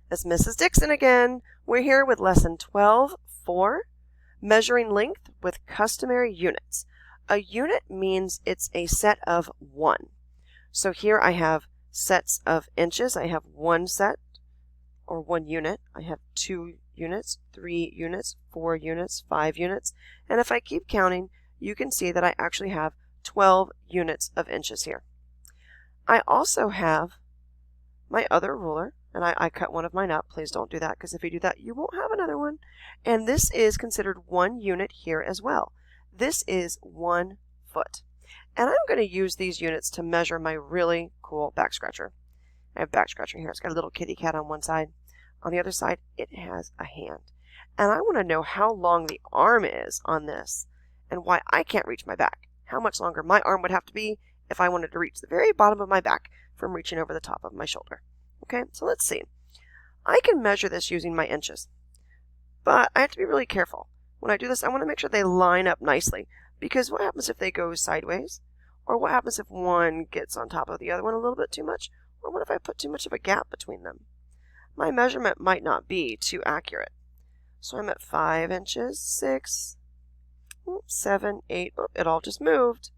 It's Mrs. Dixon again. We're here with lesson 12-4, measuring length with customary units. A unit means it's a set of one. So here I have sets of inches. I have one set or one unit. I have 2 units, 3 units, 4 units, 5 units. And if I keep counting, you can see that I actually have 12 units of inches here. I also have my other ruler, and I cut one of mine up. Please don't do that, because if you do that, you won't have another one. And this is considered 1 unit here as well. This is 1 foot. And I'm going to use these units to measure my really cool back scratcher. I have back scratcher here. It's got a little kitty cat on one side. On the other side, it has a hand. And I want to know how long the arm is on this and why I can't reach my back. How much longer my arm would have to be if I wanted to reach the very bottom of my back from reaching over the top of my shoulder. Okay, so let's see. I can measure this using my inches, but I have to be really careful. When I do this, I want to make sure they line up nicely, because what happens if they go sideways? Or what happens if one gets on top of the other one a little bit too much? Or what if I put too much of a gap between them? My measurement might not be too accurate. So I'm at 5 inches, 6, 7, 8, it all just moved.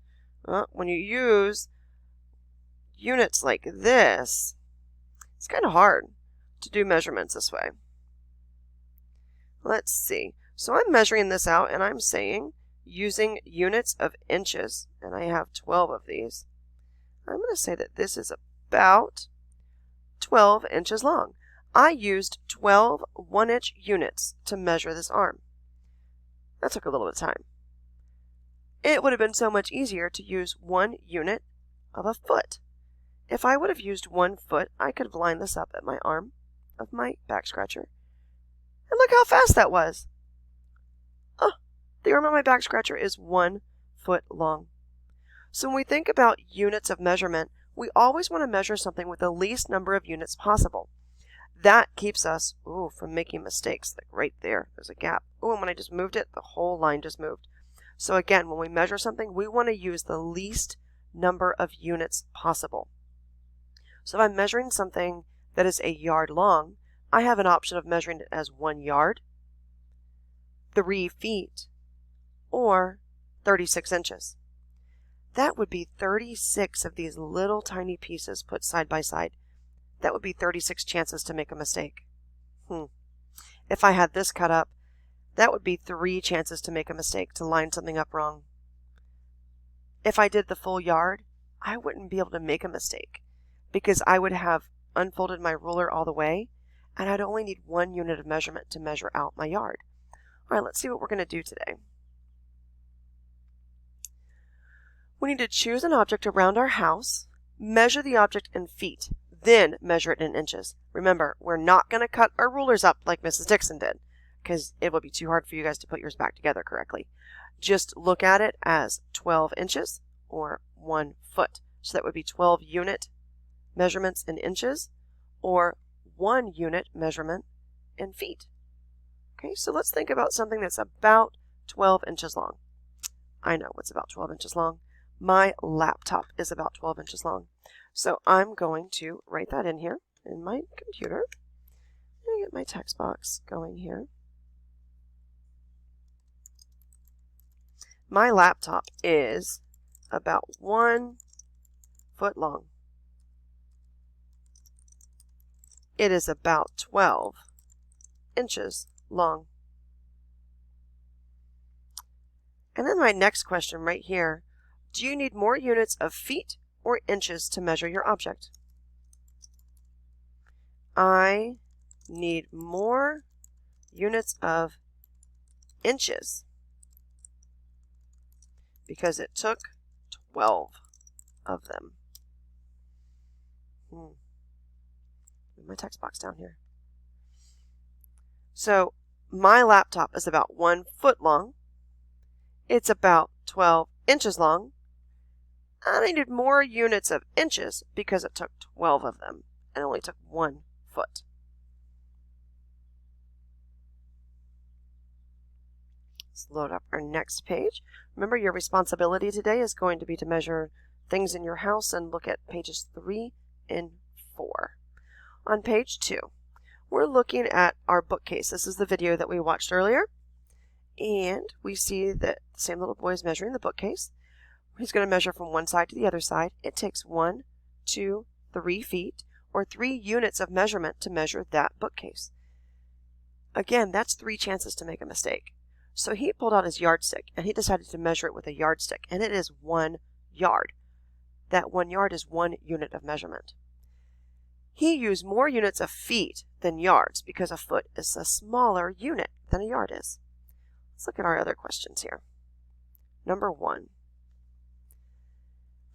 When you use units like this, it's kind of hard to do measurements this way. Let's see. So I'm measuring this out, and I'm saying using units of inches, and I have 12 of these. I'm going to say that this is about 12 inches long. I used 12 1-inch units to measure this arm. That took a little bit of time. It would have been so much easier to use 1 unit of a foot. If I would have used 1 foot, I could have lined this up at my arm of my back scratcher. And look how fast that was. The arm of my back scratcher is 1 foot long. So when we think about units of measurement, we always want to measure something with the least number of units possible. That keeps us from making mistakes. Like right there, there's a gap. And when I just moved it, the whole line just moved. So again, when we measure something, we want to use the least number of units possible. So if I'm measuring something that is a yard long, I have an option of measuring it as 1 yard, 3 feet, or 36 inches. That would be 36 of these little tiny pieces put side by side. That would be 36 chances to make a mistake. If I had this cut up, that would be 3 chances to make a mistake, to line something up wrong. If I did the full yard, I wouldn't be able to make a mistake, because I would have unfolded my ruler all the way, and I'd only need 1 unit of measurement to measure out my yard. All right, let's see what we're going to do today. We need to choose an object around our house, measure the object in feet, then measure it in inches. Remember, we're not going to cut our rulers up like Mrs. Dixon did, because it would be too hard for you guys to put yours back together correctly. Just look at it as 12 inches or 1 foot. So that would be 12 unit measurements in inches or 1 unit measurement in feet. Okay, so let's think about something that's about 12 inches long. I know what's about 12 inches long. My laptop is about 12 inches long. So I'm going to write that in here in my computer. I'm going to get my text box going here. My laptop is about 1 foot long. It is about 12 inches long. And then my next question right here, do you need more units of feet or inches to measure your object? I need more units of inches because it took 12 of them. Move my text box down here. So my laptop is about 1 foot long. It's about 12 inches long. And I needed more units of inches because it took 12 of them and only took 1 foot. Let's load up our next page. Remember, your responsibility today is going to be to measure things in your house and look at pages 3 and 4. On page 2, we're looking at our bookcase. This is the video that we watched earlier. And we see that the same little boy is measuring the bookcase. He's going to measure from one side to the other side. It takes 1, 2, 3 feet, or 3 units of measurement to measure that bookcase. Again, that's 3 chances to make a mistake. So he pulled out his yardstick, and he decided to measure it with a yardstick, and it is 1 yard. That 1 yard is 1 unit of measurement. He used more units of feet than yards because a foot is a smaller unit than a yard is. Let's look at our other questions here. Number 1.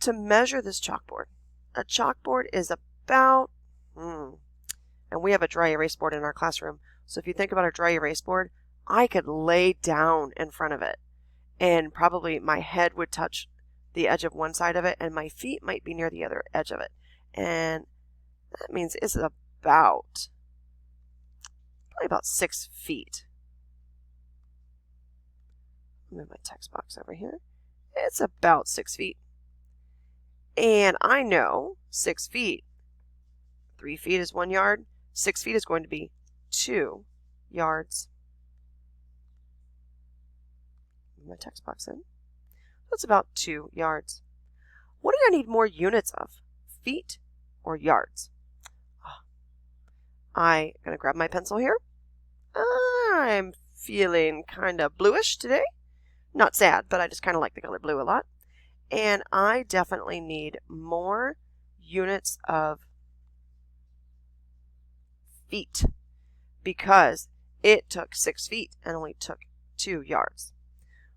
To measure this chalkboard. A chalkboard is about, and we have a dry erase board in our classroom. So if you think about a dry erase board, I could lay down in front of it and probably my head would touch the edge of one side of it and my feet might be near the other edge of it. And that means it's probably about 6 feet. Move my text box over here. It's about 6 feet. And I know 6 feet, 3 feet is 1 yard, 6 feet is going to be 2 yards. Move my text box in. That's about 2 yards. What do I need more units of? Feet or yards? I'm going to grab my pencil here. I'm feeling kind of bluish today. Not sad, but I just kind of like the color blue a lot. And I definitely need more units of feet because it took 6 feet and only took 2 yards.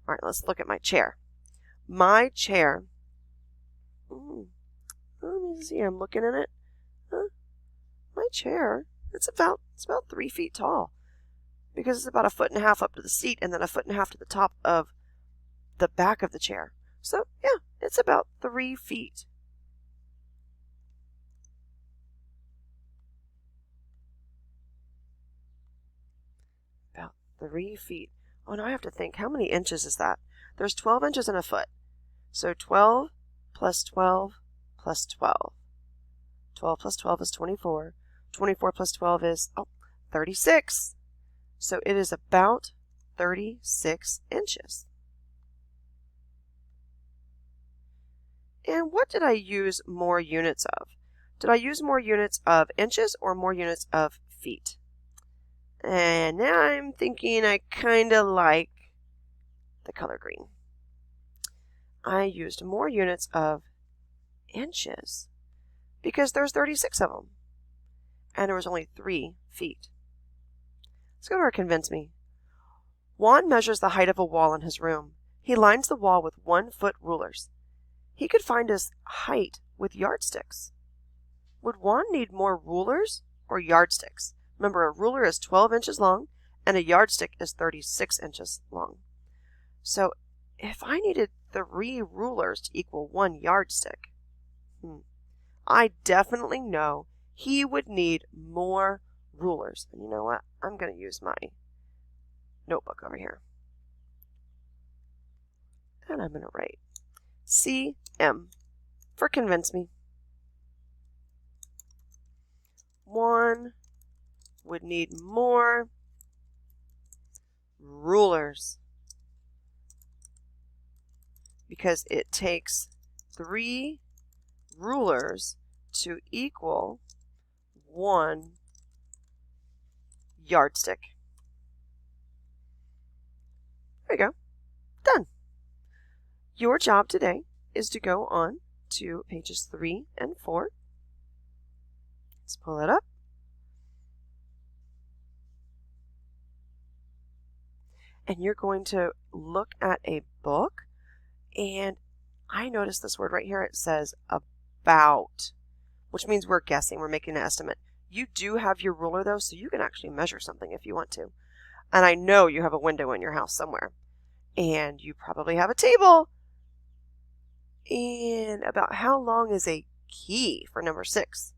All right, let's look at my chair. My chair, let me see, I'm looking at it. My chair, it's about 3 feet tall because it's about 1.5 feet up to the seat and then 1.5 feet to the top of the back of the chair. So yeah, it's about 3 feet. About 3 feet. Oh, now I have to think, how many inches is that? There's 12 inches in a foot. So 12 plus 12 plus 12. 12 plus 12 is 24. 24 plus 12 is 36. So it is about 36 inches. And what did I use more units of? Did I use more units of inches or more units of feet? And now I'm thinking I kind of like the color green. I used more units of inches because there's 36 of them. And there was only 3 feet. Let's go to our convince me. Juan measures the height of a wall in his room. He lines the wall with 1-foot rulers. He could find his height with yardsticks. Would Juan need more rulers or yardsticks? Remember, a ruler is 12 inches long and a yardstick is 36 inches long. So if I needed 3 rulers to equal 1 yardstick, I definitely know he would need more rulers. And you know what? I'm going to use my notebook over here. And I'm going to write CM for convince me. Juan would need more rulers because it takes 3 rulers to equal 1 yardstick. There you go. Done. Your job today is to go on to pages 3 and 4. Let's pull it up. And you're going to look at a book, and I noticed this word right here. It says about, which means we're guessing, we're making an estimate. You do have your ruler though, so you can actually measure something if you want to. And I know you have a window in your house somewhere, and you probably have a table. And about how long is a key for number 6?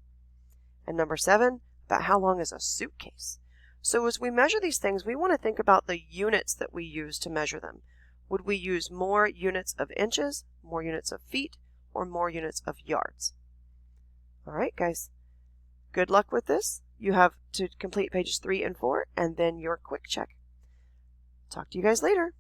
And number 7, about how long is a suitcase? So as we measure these things, we want to think about the units that we use to measure them. Would we use more units of inches, more units of feet, or more units of yards? All right, guys. Good luck with this. You have to complete pages 3 and 4 and then your quick check. Talk to you guys later.